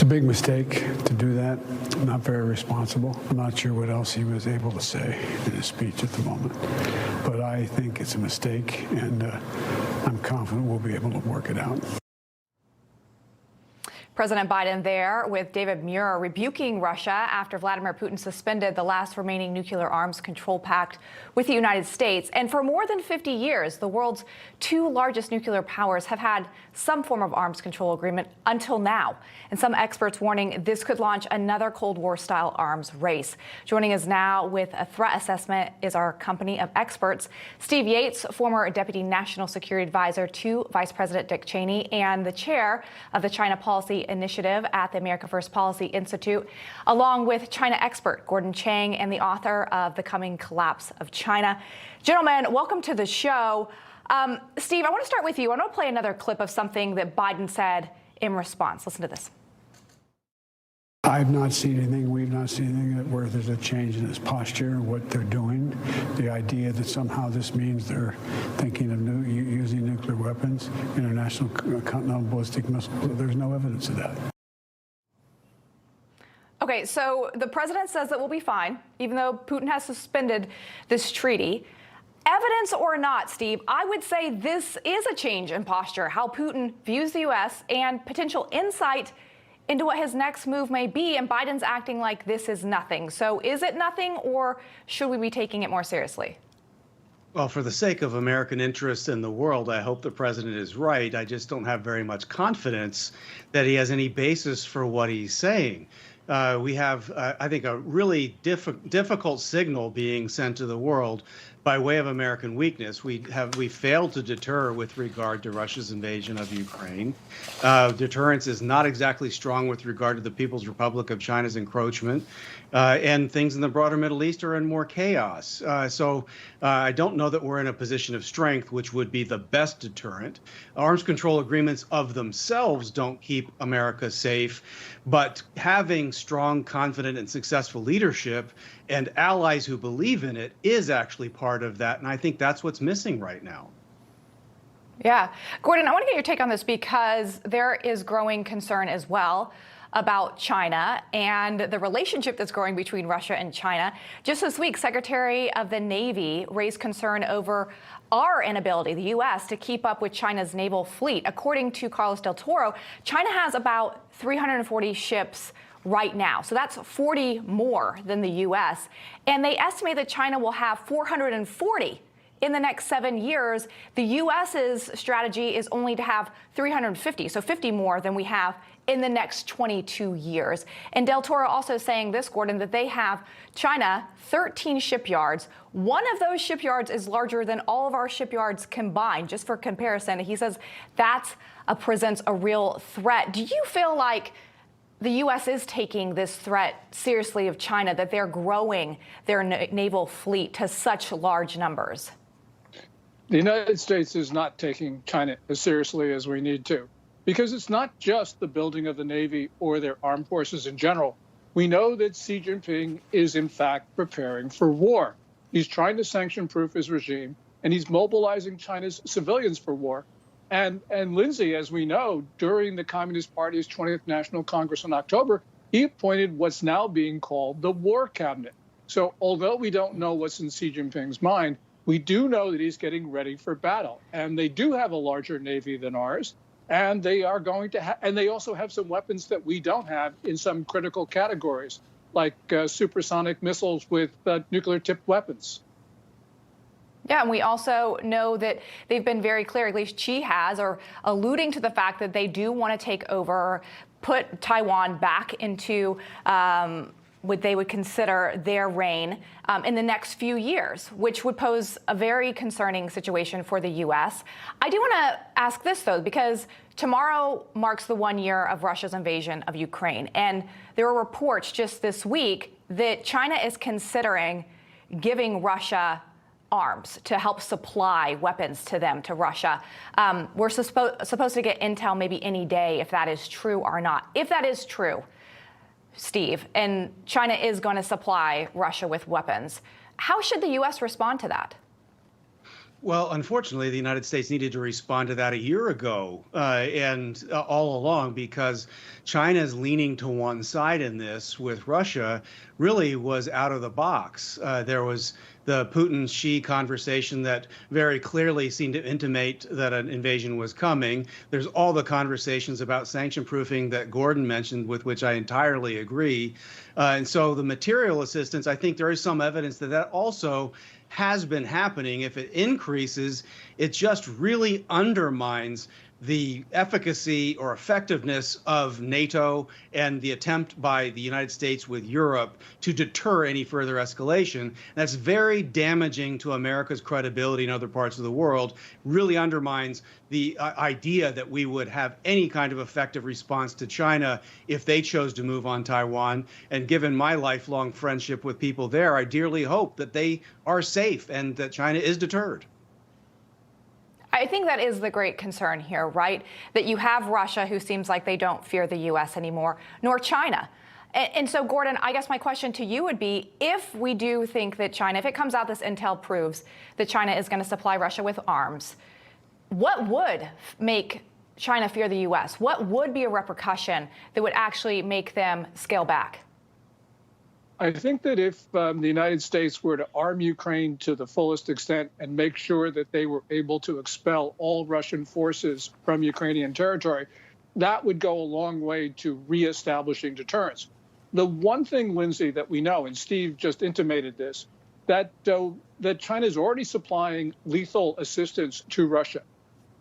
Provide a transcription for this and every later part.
a big mistake to do that. Not very responsible. I'm not sure what else he was able to say in his speech at the moment. But I think it's a mistake, and I'm confident we'll be able to work it out. President Biden there with David Muir rebuking Russia after Vladimir Putin suspended the last remaining nuclear arms control pact with the United States. And for more than 50 years, the world's two largest nuclear powers have had some form of arms control agreement until now. And some experts warning this could launch another Cold War-style arms race. Joining us now with a threat assessment is our company of experts, Steve Yates, former Deputy National Security Advisor to Vice President Dick Cheney and the chair of the China Policy Initiative at the America First Policy Institute, along with China expert Gordon Chang and the author of The Coming Collapse of China. Gentlemen, welcome to the show. Steve, I want to start with you. I want to play another clip of something that Biden said in response. Listen to this. I've not seen anything, we've not seen anything where there's a change in his posture, what they're doing. The idea that somehow this means they're thinking of using nuclear weapons, international continental ballistic missiles, there's no evidence of that. Okay, so the president says that we'll be fine, even though Putin has suspended this treaty. Evidence or not, Steve, I would say this is a change in posture, how Putin views the U.S. and potential insight into what his next move may be, and Biden's acting like this is nothing. So is it nothing, or should we be taking it more seriously? Well, for the sake of American interests in the world, I hope the president is right. I just don't have very much confidence that he has any basis for what he's saying. We have, I think, a really difficult signal being sent to the world by way of American weakness. We failed to deter with regard to Russia's invasion of Ukraine. Deterrence is not exactly strong with regard to the People's Republic of China's encroachment, and things in the broader Middle East are in more chaos. So I don't know that we're in a position of strength, which would be the best deterrent. Arms control agreements of themselves don't keep America safe, but having strong, confident, and successful leadership and allies who believe in it is actually part of that. And I think that's what's missing right now. Yeah. Gordon, I want to get your take on this because there is growing concern as well about China and the relationship that's growing between Russia and China. Just this week, Secretary of the Navy raised concern over our inability, the U.S., to keep up with China's naval fleet. According to Carlos Del Toro, China has about 340 ships right now. So that's 40 more than the U.S. And they estimate that China will have 440 in the next 7 years. The U.S.'s strategy is only to have 350, so 50 more than we have in the next 22 years. And Del Toro also saying this, Gordon, that they have China 13 shipyards. One of those shipyards is larger than all of our shipyards combined, just for comparison. He says that presents a real threat. Do you feel like the U.S. is taking this threat seriously of China, that they're growing their naval fleet to such large numbers? The United States is not taking China as seriously as we need to, because it's not just the building of the Navy or their armed forces in general. We know that Xi Jinping is, in fact, preparing for war. He's trying to sanction-proof his regime, and he's mobilizing China's civilians for war. And Lindsay, as we know, during the Communist Party's 20th National Congress in October, he appointed what's now being called the War Cabinet. So although we don't know what's in Xi Jinping's mind, we do know that he's getting ready for battle. And they do have a larger Navy than ours. And they are going to and they also have some weapons that we don't have in some critical categories, like supersonic missiles with nuclear-tipped weapons. Yeah, and we also know that they've been very clear, at least Xi has, or alluding to the fact that they do want to take over, put Taiwan back into what they would consider their reign in the next few years, which would pose a very concerning situation for the U.S. I do want to ask this, though, because tomorrow marks the 1 year of Russia's invasion of Ukraine. And there are reports just this week that China is considering giving Russia arms to help supply weapons to them, to Russia. We're supposed to get intel maybe any day if that is true or not. If that is true, Steve, and China is going to supply Russia with weapons, how should the U.S. respond to that? Well, unfortunately, the United States needed to respond to that a year ago and all along, because China's leaning to one side in this with Russia really was out of the box. There was the Putin-Xi conversation that very clearly seemed to intimate that an invasion was coming. There's all the conversations about sanction proofing that Gordon mentioned, with which I entirely agree. And so the material assistance, I think there is some evidence that that also has been happening. If it increases, it just really undermines the efficacy or effectiveness of NATO and the attempt by the United States with Europe to deter any further escalation. That's very damaging to America's credibility in other parts of the world, really undermines the idea that we would have any kind of effective response to China if they chose to move on Taiwan. And given my lifelong friendship with people there, I dearly hope that they are safe and that China is deterred. I think that is the great concern here, right? That you have Russia, who seems like they don't fear the U.S. anymore, nor China. And so, Gordon, I guess my question to you would be, if we do think that China, if it comes out this intel proves that China is going to supply Russia with arms, what would make China fear the U.S.? What would be a repercussion that would actually make them scale back? I think that if the United States were to arm Ukraine to the fullest extent and make sure that they were able to expel all Russian forces from Ukrainian territory, that would go a long way to reestablishing deterrence. The one thing, Lindsay, that we know, and Steve just intimated this, that China is already supplying lethal assistance to Russia.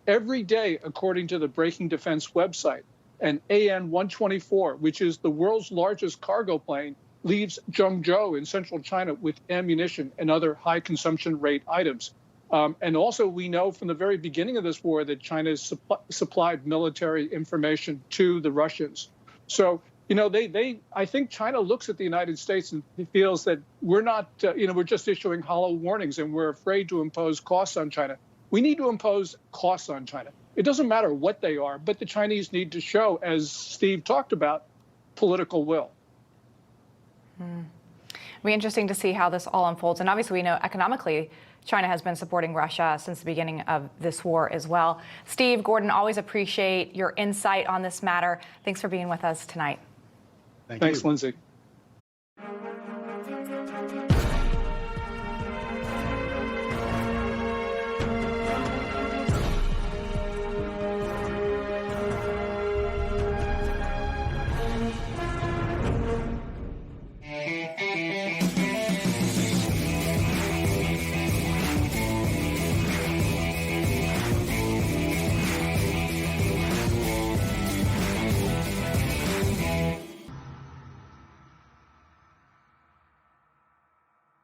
Every day, according to the Breaking Defense website, an AN-124, which is the world's largest cargo plane, leaves Zhengzhou in central China with ammunition and other high consumption rate items. And also, we know from the very beginning of this war that China has supplied military information to the Russians. So, you know, I think China looks at the United States and feels that we're not, we're just issuing hollow warnings and we're afraid to impose costs on China. We need to impose costs on China. It doesn't matter what they are, but the Chinese need to show, as Steve talked about, political will. It'll be interesting to see how this all unfolds. And obviously, we know economically, China has been supporting Russia since the beginning of this war as well. Steve, Gordon, always appreciate your insight on this matter. Thanks for being with us tonight. Thanks, Lindsay.